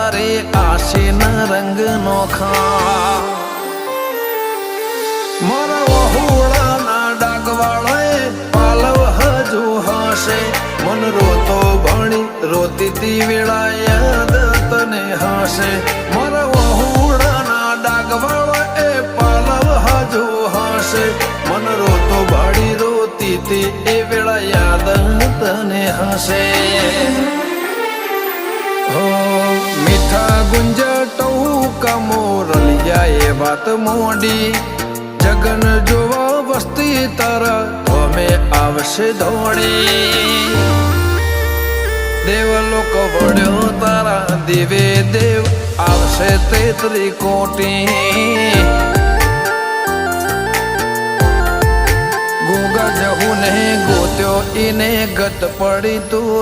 તારે આશીના રંગ નોખા મારા વહુડાના ડાગવાળાએ પાલવ હજુ હશે મન રોતો ભણી રોતી તી વેળા યાદ તને હશે મારા વહુડાના ડાગવાળાએ પાલવ હજુ હશે મન રોતો ભણી રોતી તી એ વેળા યાદ તને હશે મીઠા ગુંજટો કમોરલિયા એ વાત મોડી જગન જોવા વસ્તી તારા અમે આવશે દોડી દેવલોક વળ્યો તારા દેવે દેવ આવશે તેત્રી કોટી ગોગા જહુ ને ગોત્યો ઈને ગત પડી તું